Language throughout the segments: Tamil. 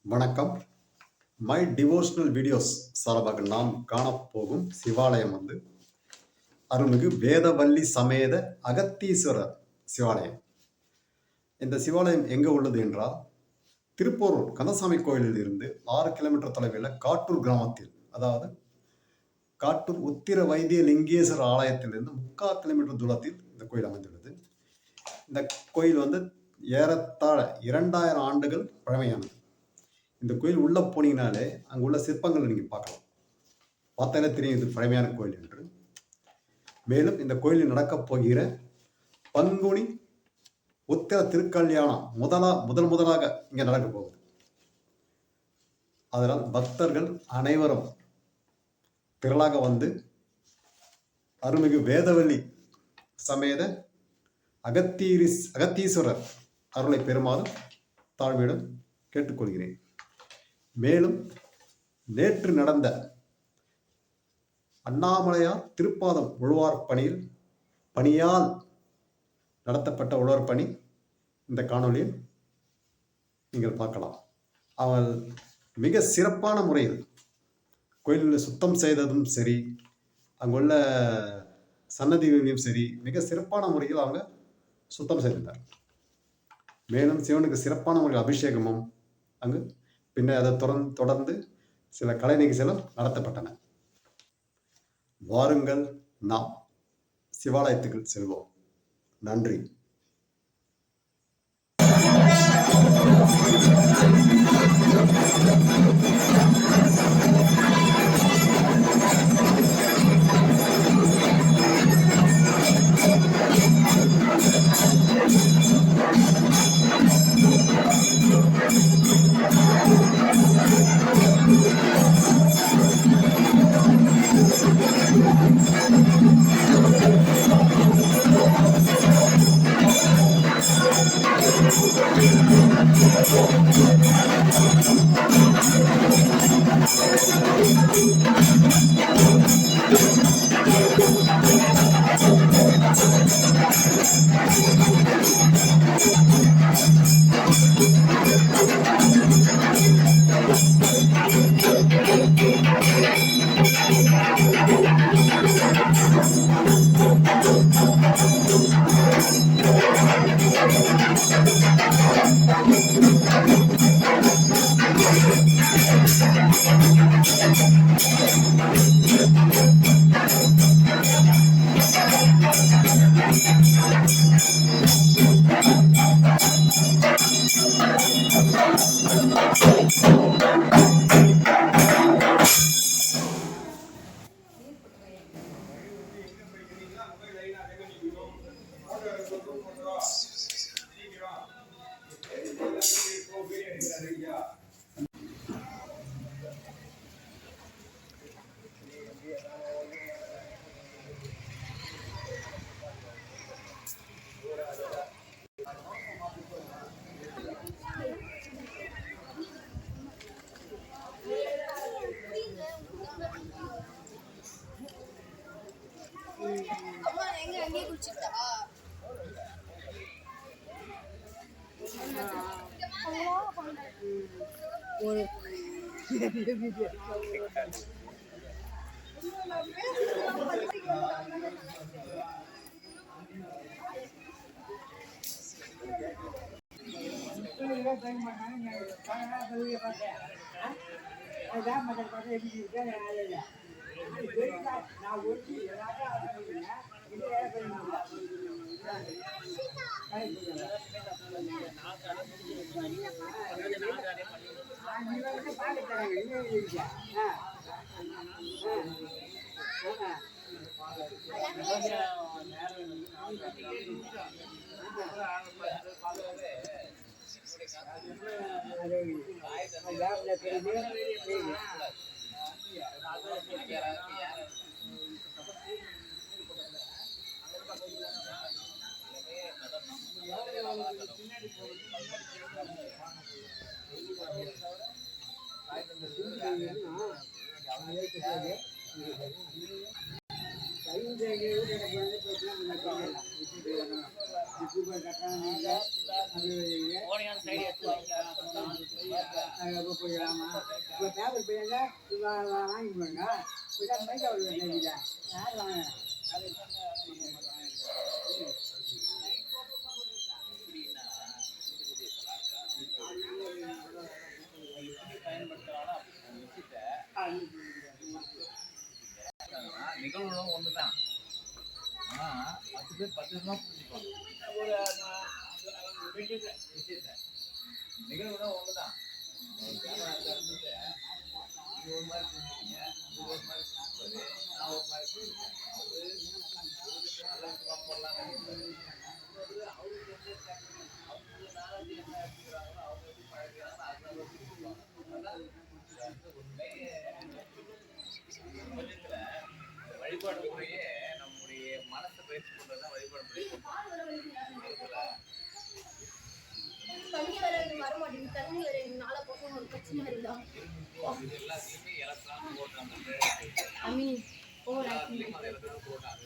வணக்கம். மை டிவோஷனல் வீடியோஸ் சார்பாக நாம் காணப்போகும் சிவாலயம் அருள்மிகு வேதவல்லி சமேத அகத்தீஸ்வரர் சிவாலயம். இந்த சிவாலயம் எங்கே உள்ளது என்றால், திருப்போரூர் கந்தசாமி கோயிலில் இருந்து 6 கிலோமீட்டர் தொலைவில் காட்டூர் கிராமத்தில், அதாவது காட்டூர் உத்திர வைத்திய லிங்கேஸ்வரர் ஆலயத்திலிருந்து 3/4 கிலோமீட்டர் தூரத்தில் இந்த கோயில் அமைந்துள்ளது. இந்த கோயில் ஏறத்தாழ 2000 ஆண்டுகள் பழமையானது. இந்த கோயில் உள்ள போனீங்கனாலே அங்கே உள்ள சிற்பங்கள் நீங்கள் பார்க்கலாம். பார்த்தாலே தெரியும் இது பழமையான கோயில் என்று. மேலும் இந்த கோயிலில் நடக்கப் போகிற பங்குனி உத்திர திருக்கல்யாணம் முதலாக இங்கே நடக்க போகுது. அதனால் பக்தர்கள் அனைவரும் திரளாக அருள்மிகு வேதவல்லி சமேத அகத்தீஸ்வரர் அருளை பெறுமாறு தாழ்மையுடன் கேட்டுக்கொள்கிறேன். மேலும் நேற்று நடந்த அண்ணாமலையார் திருப்பாதம் உழுவார் பணியால் நடத்தப்பட்ட உழவர் பணி இந்த காணொலியில் நீங்கள் பார்க்கலாம். அவள் மிக சிறப்பான முறையில் கோயிலில் சுத்தம் செய்ததும் சரி, அங்குள்ள சன்னதிகளையும் சரி, மிக சிறப்பான முறையில் அவங்க சுத்தம் செய்திருந்தார். மேலும் சிவனுக்கு சிறப்பான முறையில் அபிஷேகமும் அங்கு பின்னர் அதை தொடர்ந்து சில கலை நிகழ்ச்சிகளும் நடத்தப்பட்டன. வாருங்கள், நாம் சிவாலயத்துக்கு செல்வோம். நன்றி. ஒரு நிகழ்வுகளும் ஒண்ணுதான். ஆனா 10 பேர் 10 விதமா புரிஞ்சுப்பாங்க. ஒரு விஷயத்தை நிகழ்வுதான் ஒண்ணுதான். ஒரு கேமரா இருந்துட்டு நீங்க ஒரு மாதிரி புரிஞ்சுக்கீங்க, இது ஒரு மாதிரி புரிஞ்சுப்பாரு, நான் ஒரு மாதிரி புரிஞ்சுப்பேன். அவரு நல்லா சும்மா போடலாம்னு நினைப்பாரு. அவருக்கு அவங்க நாலேஜ் என்ன எடுத்துக்கிறாங்களோ அவங்க எப்படி பழகிறாங்களோ அதனால புரிஞ்சுக்குவாங்க. அதனால உண்மை பட்சத்துல வழிபாடு முறையே நம்முடைய மனசை பயிற்சி பண்றதுதான் வழிபாடு முறை. தண்ணி வர மாட்டேங்குது. தண்ணி வர நாளை பக்கம் ஒரு பிரச்சனை வருதா? இது எல்லாத்துலயுமே எலக்ட்ரான் போட்டாங்க, எல்லாத்துலயும் அந்த எலக்ட்ரான் போட்டாங்க.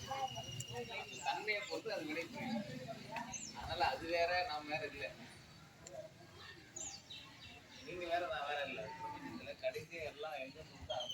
தன்மையை பொறுத்து அது வினை புரியும். அதனால அது வேற நாம் வேற இல்லை. நீங்க வேற நான் வேற இல்லை. இதுல கடைசி எல்லாம் எங்க சொல்லிட்டு அது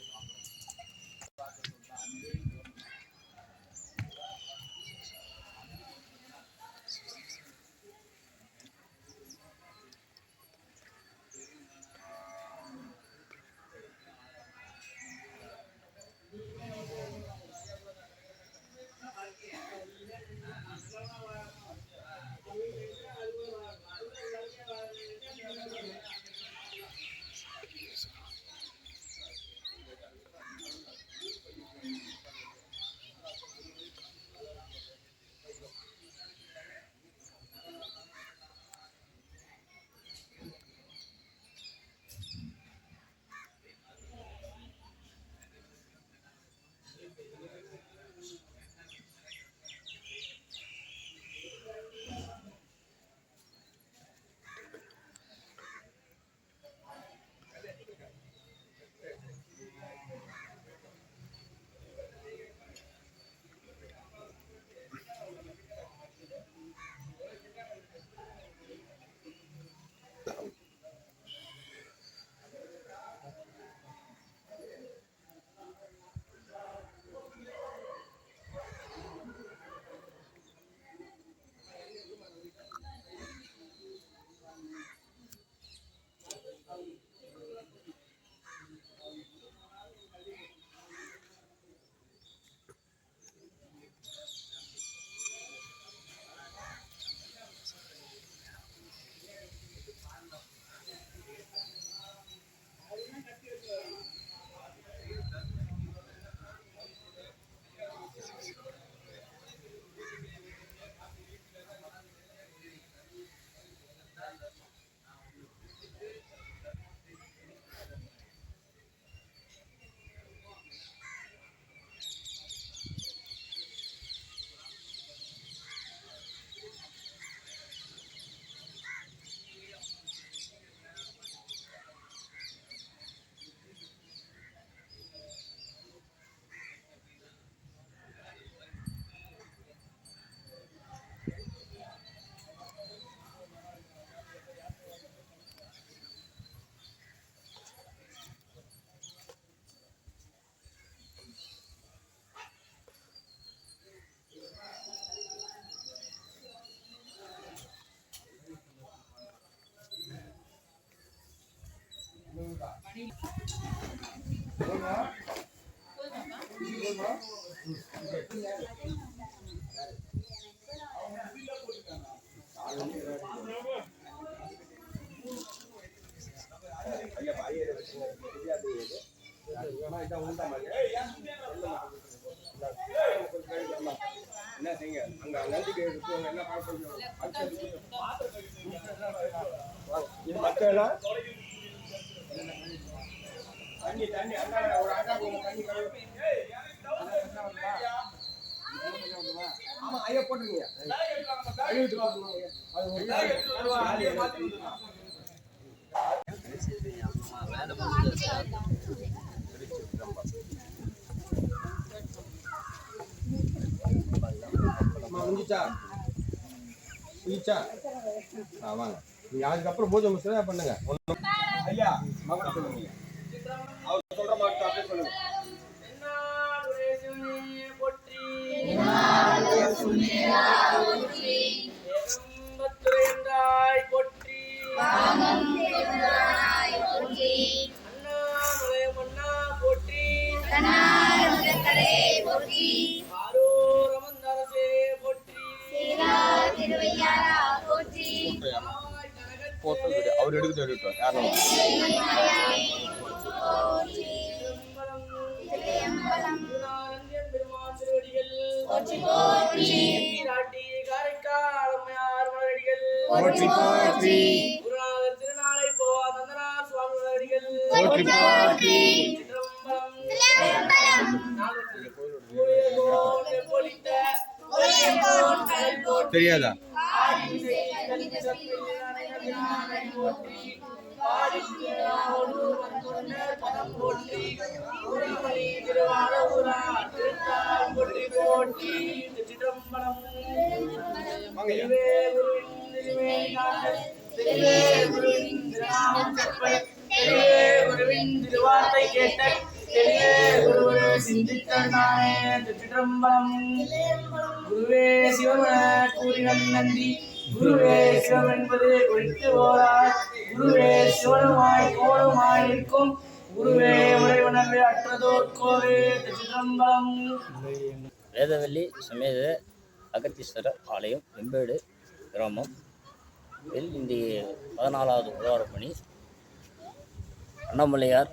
என்ன செய்யுங்க அங்க நந்திக்கு என்ன பார்க்கணும் இது மக்கள் தண்ணி தண்ணி அண்ணா ஒரு அண்ணா தண்ணி ஆமா ஐயா போட்டுருங்க முடிஞ்சிச்சா புரிச்சா? வாங்க. நீங்க அதுக்கப்புறம் பூஜை முடிச்சா பண்ணுங்க. ஐயா மகன் சொல்லுங்க. அவர் சொல்ற மாதிரி அப்படியே சொல்லுங்க. அவர் எடுத்துட்டு யாரும் திருநாளை போவார் சுவாமி தெரியாதா? திருவார்த்தை கேட்ட சிற்றம்பலம் குருவே சிவமன கூறினன் நந்தி குருவே சிவம் என்பது குறித்து போரார் குருவே சிவனுமாய் கோணுமாய் நிற்கும் குருவே உறைவனவே அற்றதோர் கோவே சிற்றம்பலம். வேதவல்லி சமேத அகத்தீஸ்வரர் ஆலயம் வெம்பேடு கிராமம் இந்த 14வது உழவர் பணி அண்ணாமலையார்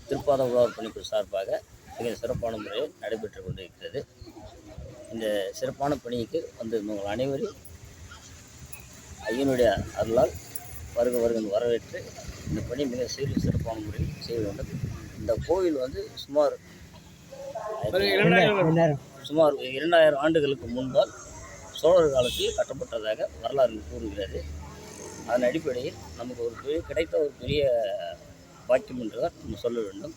திருப்பாத உழவர் பணிக்குழு சார்பாக மிக சிறப்பான முறையில் நடைபெற்று கொண்டிருக்கிறது. இந்த சிறப்பான பணிக்கு வந்து உங்கள் அனைவரும் ஐயனுடைய அருளால் வருகை வரவேற்று இந்த பணி மிக சிறப்பான முறையில் செய்ய வேண்டும். இந்த கோவில் வந்து சுமார் 2000 ஆண்டுகளுக்கு முன்பால் சோழர் காலத்தில் கட்டப்பட்டதாக வரலாறு கூறுகிறது. அதன் அடிப்படையில் நமக்கு கிடைத்த ஒரு பெரிய வாக்கியம் என்றுதான் நம்ம சொல்ல வேண்டும்.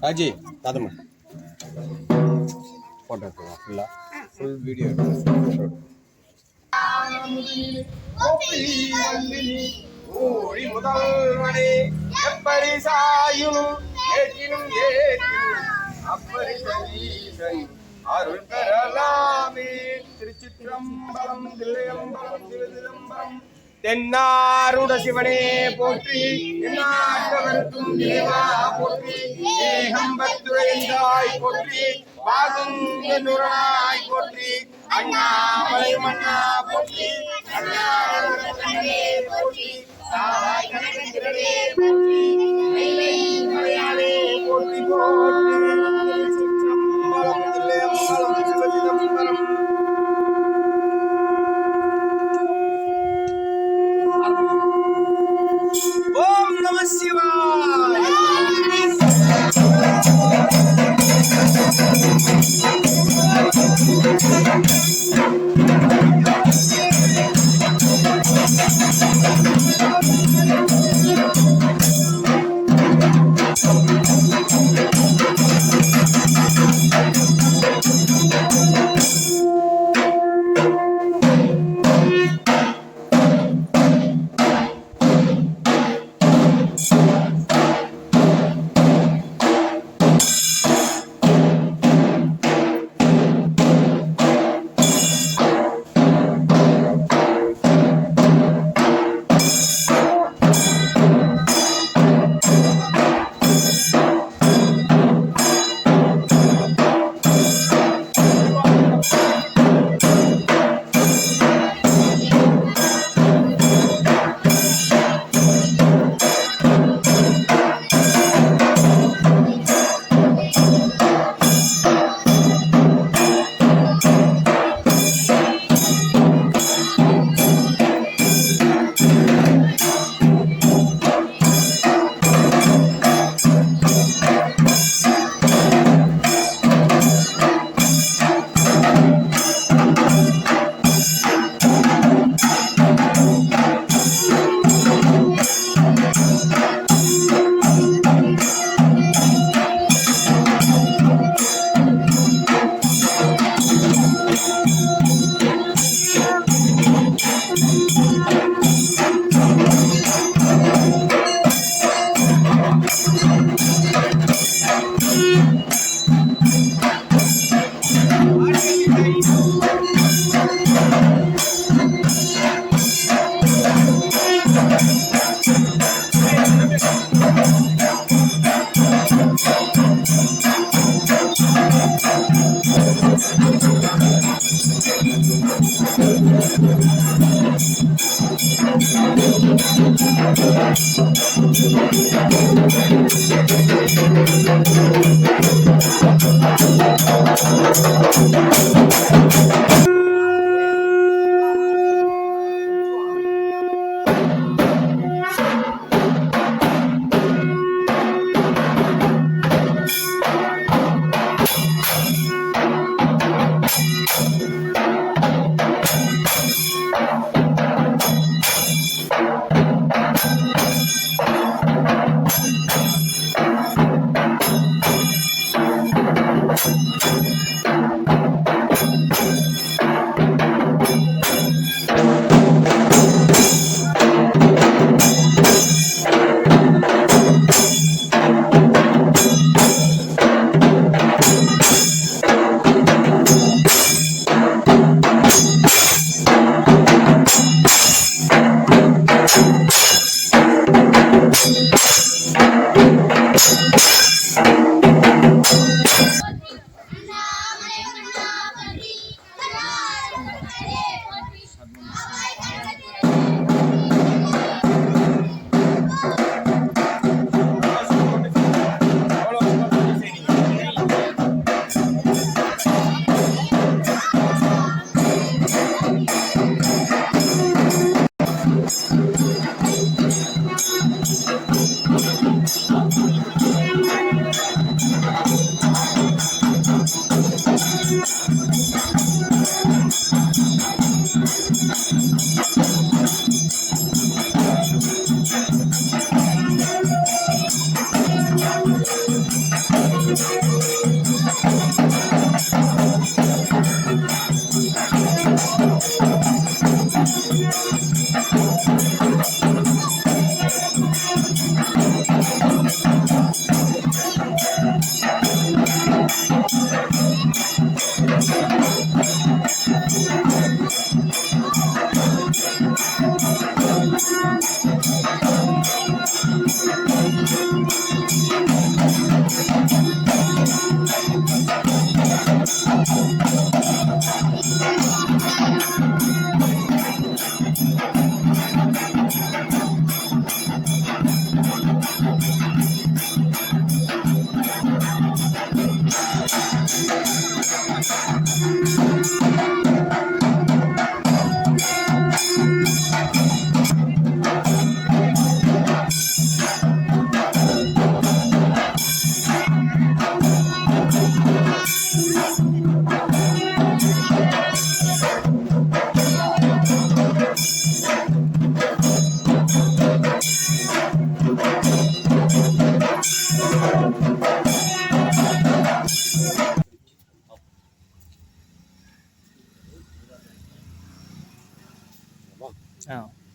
ராஜி தாத்தம்மா போட்டோ எடுத்துக்கலாம். ஃபுல் வீடியோ ஓடி முதல்வனே எப்படி சாயும் ஏற்றினும் அப்படி சரீசன் அருள் பெறலாமே. திருச்சிற்றம்பலம் தில்லையம்பலம் திருச்சிதம்பரம் தென்னாருட சிவனே போற்றி எந்நாட்டவர்க்கும் தேவா போற்றி ஏகம்பத்துரைந்தாய் போற்றி வாகும் நுராய் போற்றி அண்ணாமலை மன்னா போற்றி அண்ணாமலை போற்றி சாய் கனகத்திரவே போற்றி மலையாளே போற்றி போற்றி சிற்றம்பலம் தில்லையம்பலம் சிவசிதம்பரம். ஓம் நம சிவாய.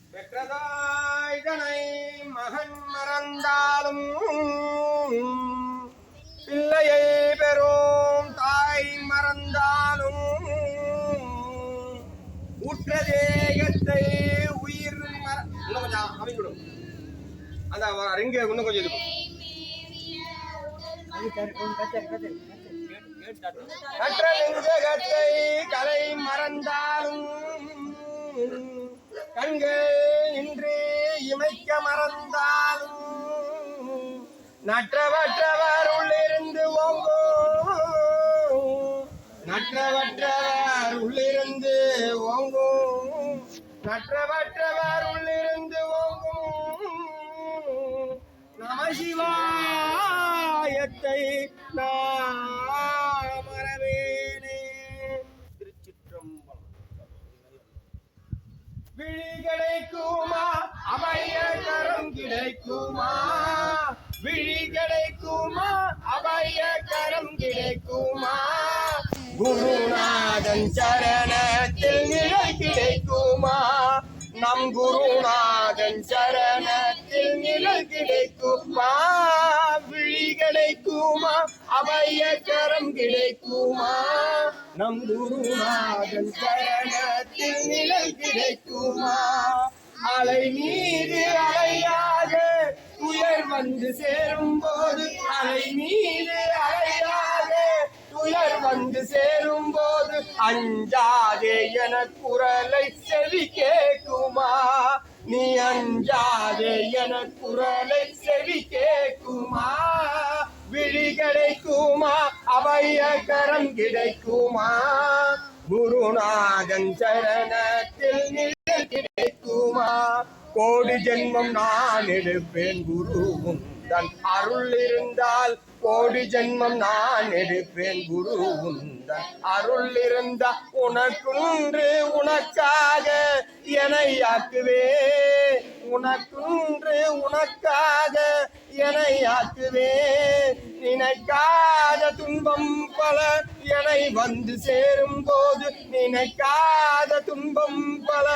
பெற்றதாய் தனை மகன் மறந்தாலும் பிள்ளையை பெறும் தாய் மறந்தாலும் உற்ற தேகத்தை உயிர் இன்னும் கொஞ்சம் அமைந்துடும். அந்த ரிங்க இன்னும் கொஞ்சம் இருக்கும். கற்ற நெஞ்சகத்தை கலை மறந்தாலும் கண்கள் இன்று இமைக்க மறந்தாலும் நற்றவற்றவர் உள்ளிருந்து ஓங்கும், நற்றவற்றவர் உள்ளிருந்து ஓங்கும், நற்றவற்றவர் உள்ளிருந்து ஓங்கும் நம சிவாயத்தை நாமரவேனே. திருச்சிற்றம்பலம். விழி கிடைக்குமா அபய கரம் கிடைக்குமா, விழி கிடைக்குமா அபய கரம் கிடைக்குமா, குருநாதன் சரணத்தில் நிழல் கிடைக்குமா, நம் குருநாதன் சரணத்தில் நிழல் கிடைக்குமா, விழி கிடைக்குமா அபய கரம் கிடைக்குமா, நம் குருநாதன் சரணத்தில் நிழல் கிடைக்குமா. அலை மீது அலையாக துயர் வந்து சேரும் போது, அலை மீது அலையாக துயர் வந்து சேரும் போது அஞ்சாதே என குரலை செவி கேட்குமா, நீ அஞ்சாதே என குரலை செவி கேட்குமா? விழி கிடைக்குமா? அபய கரம் கிடைக்குமா? குருநாதன் சரணத்தில் நிழல் கிடைக்குமா? கோடி ஜென்மம் நான் எடுப்பேன் குருவும் தன் அருள் இருந்தால், கோடி ஜென்மம் நான் எடுப்பேன் குருவும் தன் அருள் இருந்தால், உனக்குன்று உனக்காக என்னை ஆக்குவே, உனக்குன்று உனக்காக என்னை ஆக்குவே. நினைக்காத துன்பம் பல என்னை வந்து சேரும் போது, நினைக்காத துன்பம் பல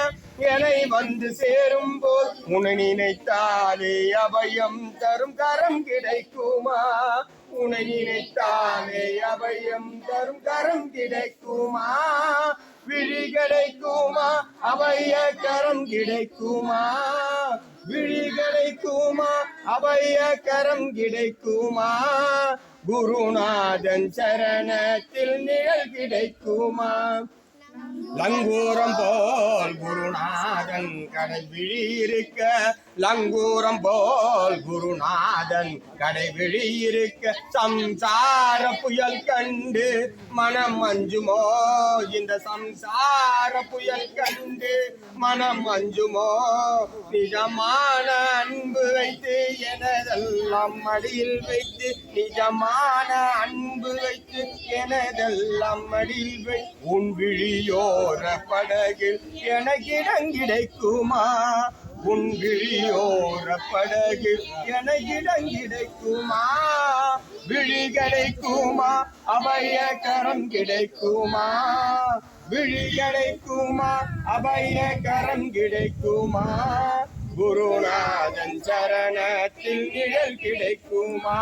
என்னை வந்து சேரும் போது, உன்னை நினைத்தாலே அபயம் தரும் கரம் கிடைக்குமா? உன்னை நினைத்தாலே அபயம் தரும் கரம் கிடைக்குமா? விழி கிடைக்குமா? அபய கரம் கிடைக்குமா? விழி கிடைக்குமா? அபய கரம் கிடைக்குமா? குருநாதன் சரணத்தில் நிழல் கிடைக்குமா? லங்கூரம் போல் குருநாதன் கடை விழி இருக்க, லங்கூரம் போல் குருநாதன் கடை விழி இருக்க, சம்சார புயல் கண்டு மனம் அஞ்சுமோ? இந்த சம்சார புயல் கண்டு மனம் அஞ்சுமோ? நிஜமான அன்பு வைத்து எனதெல்லாம் மடியில் வைத்து, நிஜமான அன்பு வைத்து எனதெல்லாம் மடியில் வை. உன் விழியோர படகில் எனக்கிடம் கிடைக்குமா? உன் விழியோர படகில் எனக்கிடம் கிடைக்குமா? விழி கிடைக்குமா? அபய கரம் கிடைக்குமா? விழி கிடைக்குமா? அபய கரம் கிடைக்குமா? குருநாதன் சரணத்தில் நிழல் கிடைக்குமா?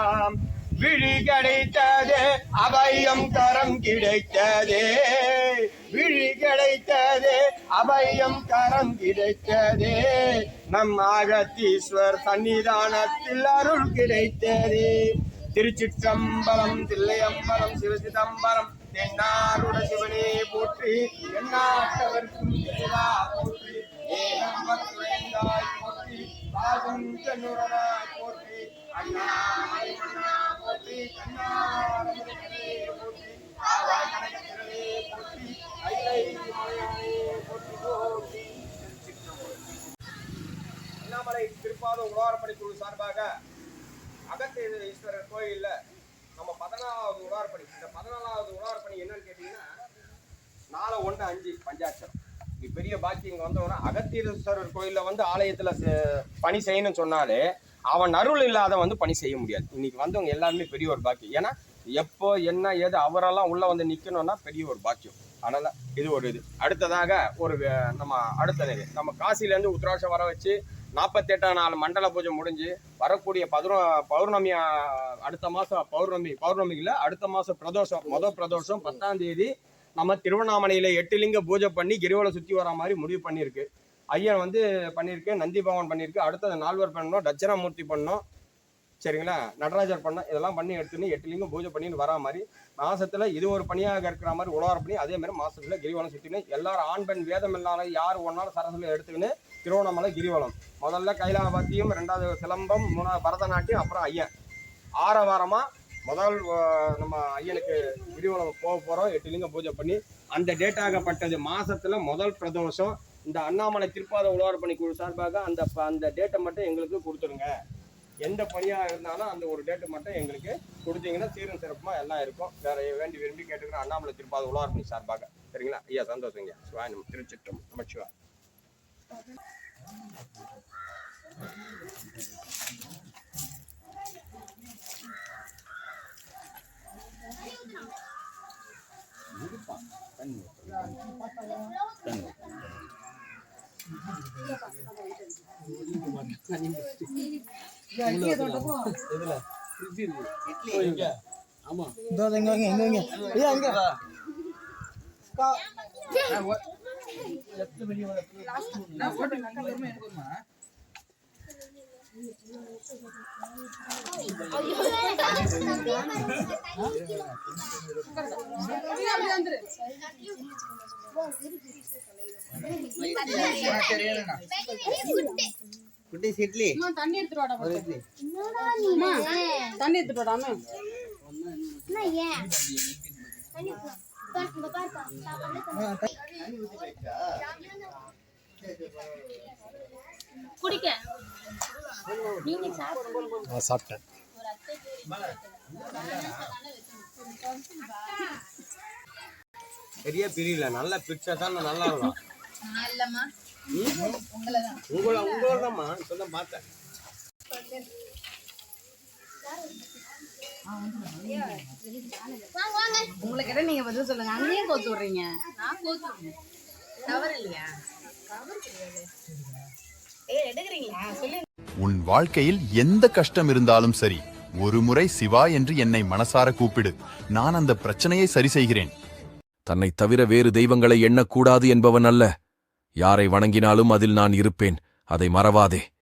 விழி கிடைத்ததே அபயம் கரம் கிடைத்ததே, விழி கிடைத்ததே அபயம் கரம் கிடைத்ததே, நம் அகத்தீஸ்வர் சன்னிதானத்தில் அருள் கிடைத்ததே. திருச்சிற்றம்பலம் தில்லையம்பலம் சிவசிதம்பரம் தென்னாருட சிவனே போற்றி, எந்நாட்டவர்க்கும் இறைவா போற்றி, ஏகம்பத்துரைந்தாய் போற்றி, பாகம் கண்ணுரனாய் போற்றி, அண்ணாமலை மன்னா போற்றி, கண்ணாரமுதே போற்றி, ஆவாய் கனகத்திரளே போற்றி, ஐலை மலையானே போற்றி போற்றி. அண்ணாமலை திருப்பாத உழவாரப்படை குழு சார்பாக அகத்தீஸ்வரர் கோயில்ல நம்ம 14வது உழவாரப்பணி. இந்த 14வது உழவாரப்பணி என்னன்னு கேட்டீங்கன்னா, 4-1-5 பஞ்சாட்சரம். இது பெரிய பாக்கி. இங்க வந்தவனா அகத்தீஸ்வரர் கோயில்ல வந்து ஆலயத்துல பணி செய்யணும்னு சொன்னாலே அவன் அருள் இல்லாத வந்து பணி செய்ய முடியாது. இன்னைக்கு வந்தவங்க எல்லாருமே பெரிய ஒரு பாக்கியம். ஏன்னா எப்போ என்ன ஏது அவரெல்லாம் உள்ள வந்து நிக்கணும்னா பெரிய ஒரு பாக்கியம். அதனால இது ஒரு இது. அடுத்ததாக ஒரு நம்ம அடுத்த நம்ம காசிலேருந்து உத்திராட்சம் வர வச்சு 48ஆம் நாள் மண்டல பூஜை முடிஞ்சு வரக்கூடிய பௌர்ணமி, அடுத்த மாதம் பௌர்ணமியில் அடுத்த மாதம் பிரதோஷம், பிரதோஷம் 10ஆம் தேதி நம்ம திருவண்ணாமலையில் 8 லிங்க பூஜை பண்ணி கிரிவலை சுற்றி வர மாதிரி முடிவு பண்ணியிருக்கு. ஐயன் வந்து பண்ணியிருக்கு, நந்தி பகவான் பண்ணியிருக்கு. அடுத்தது 4 பேர் பண்ணணும், தட்சிணாமூர்த்தி பண்ணோம், சரிங்களா, நடராஜர் பண்ணோம். இதெல்லாம் பண்ணி எடுத்துன்னு 8 லிங்கம் பூஜை பண்ணின்னு வரா மாதிரி மாசத்துல இது ஒரு பணியாக இருக்கிற மாதிரி உழவார பண்ணி, அதே மாதிரி மாசத்துல கிரிவலம் சுற்றின்னு எல்லாரும் ஆண் பெண் வேதம் இல்லாத யார் ஒன்னாலும் சரசில் எடுத்துக்கின்னு திருவண்ணாமலை கிரிவலம். முதல்ல கைலாபத்தியம், 2வது சிலம்பம், 3வது பரதநாட்டியம், அப்புறம் ஐயன். ஆரவாரமா முதல் நம்ம ஐயனுக்கு கிரிவலம் போக போகிறோம். 8 லிங்கம் பூஜை பண்ணி அந்த டேட்டாகப்பட்டது மாசத்துல முதல் பிரதோஷம். இந்த அண்ணாமலை திருப்பாத உழவார பணி குழு சார்பாக அந்த டேட்டை மட்டும் எங்களுக்கு கொடுத்துருங்க. எந்த பணியாக இருந்தாலும் அந்த ஒரு டேட்டு மட்டும் எங்களுக்கு கொடுத்தீங்கன்னா சீரும் சிறப்புமாக எல்லாம் இருக்கும். வேற வேண்டி விரும்பி கேட்டுக்கிறோம் அண்ணாமலை திருப்பாத உழவார பணி சார்பாக. சரிங்களா ஐயா? சந்தோஷங்க. சிவாய் நம்ம திருச்சிற்றம் நமச்சிவா. குட்டி இட்லி தண்ணி எடுத்துட்டு வாடா ஒரு இட்லி தண்ணி எடுத்துட்டு வாடாம குடிக்க நீங்க சாப்பிடுங்க. நான் சாப்பிட்டேன். சரியா பிரியல, நல்லா பிரிச்சா தான் நல்லா இருக்கும். இல்லம்மா உங்களதாம்மா இப்பதான் பார்த்தேன். வாங்க வாங்க. உங்களை கேட்டா நீங்க பதில் சொல்லுங்க. அங்கேயே கோத்து விடுறீங்க. நான் கோத்துறேன். தவறு இல்லையா? தவறு கிடையாது. எடுக்கிறீங்களா? சொல்லு. உன் வாழ்க்கையில் எந்த கஷ்டம் இருந்தாலும் சரி, ஒரு முறை சிவா என்று என்னை மனசார கூப்பிடு. நான் அந்த பிரச்சனையை சரி செய்கிறேன். தன்னை தவிர வேறு தெய்வங்களை எண்ணக்கூடாது என்பவன் அல்ல. யாரை வணங்கினாலும் அதில் நான் இருப்பேன். அதை மறவாதே.